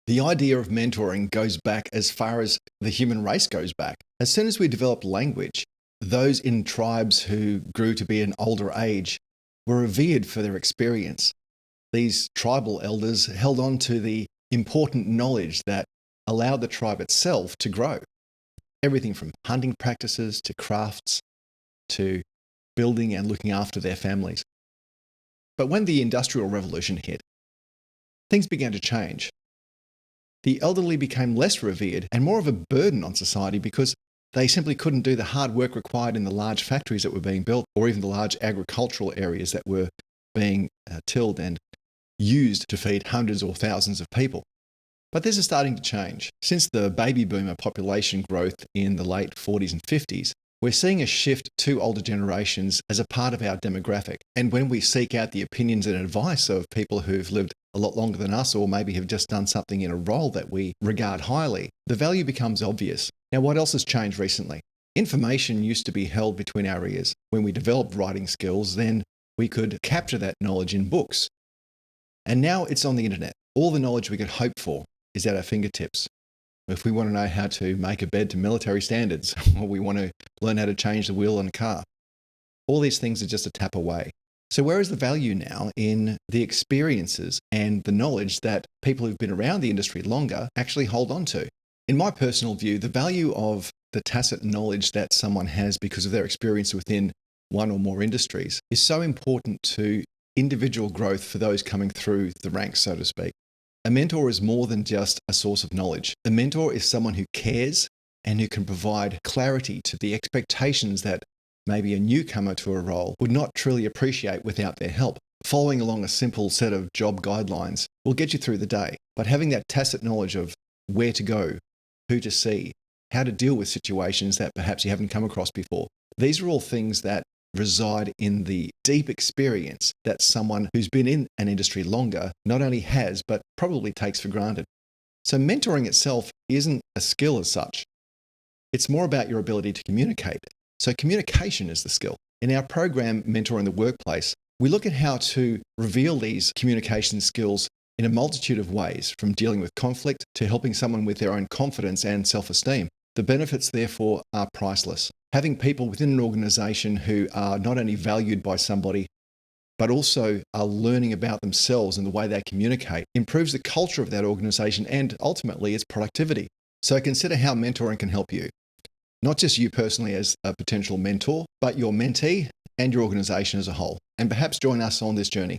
The idea of mentoring goes back as far as the human race goes back. As soon as we developed language, those in tribes who grew to be an older age were revered for their experience. These tribal elders held on to the important knowledge that allowed the tribe itself to grow. Everything from hunting practices to crafts to building and looking after their families. But when the Industrial Revolution hit, things began to change. The elderly became less revered and more of a burden on society because they simply couldn't do the hard work required in the large factories that were being built or even the large agricultural areas that were being tilled and used to feed hundreds or thousands of people. But this is starting to change. Since the baby boomer population growth in the late 40s and 50s, we're seeing a shift to older generations as a part of our demographic. And when we seek out the opinions and advice of people who've lived a lot longer than us, or maybe have just done something in a role that we regard highly, the value becomes obvious. Now, what else has changed recently? Information used to be held between our ears. When we developed writing skills, then we could capture that knowledge in books. And now it's on the internet. All the knowledge we could hope for is at our fingertips. If we want to know how to make a bed to military standards, or we want to learn how to change the wheel on a car, all these things are just a tap away. So where is the value now in the experiences and the knowledge that people who've been around the industry longer actually hold on to? In my personal view, the value of the tacit knowledge that someone has because of their experience within one or more industries is so important to individual growth for those coming through the ranks, so to speak. A mentor is more than just a source of knowledge. A mentor is someone who cares and who can provide clarity to the expectations that maybe a newcomer to a role would not truly appreciate without their help. Following along a simple set of job guidelines will get you through the day, but having that tacit knowledge of where to go, who to see, how to deal with situations that perhaps you haven't come across before, these are all things that reside in the deep experience that someone who's been in an industry longer not only has, but probably takes for granted. So mentoring itself isn't a skill as such. It's more about your ability to communicate. So communication is the skill. In our program, Mentor in the Workplace, we look at how to reveal these communication skills in a multitude of ways, from dealing with conflict to helping someone with their own confidence and self-esteem. The benefits, therefore, are priceless. Having people within an organization who are not only valued by somebody, but also are learning about themselves and the way they communicate improves the culture of that organization and ultimately its productivity. So consider how mentoring can help you. Not just you personally as a potential mentor, but your mentee and your organization as a whole. And perhaps join us on this journey.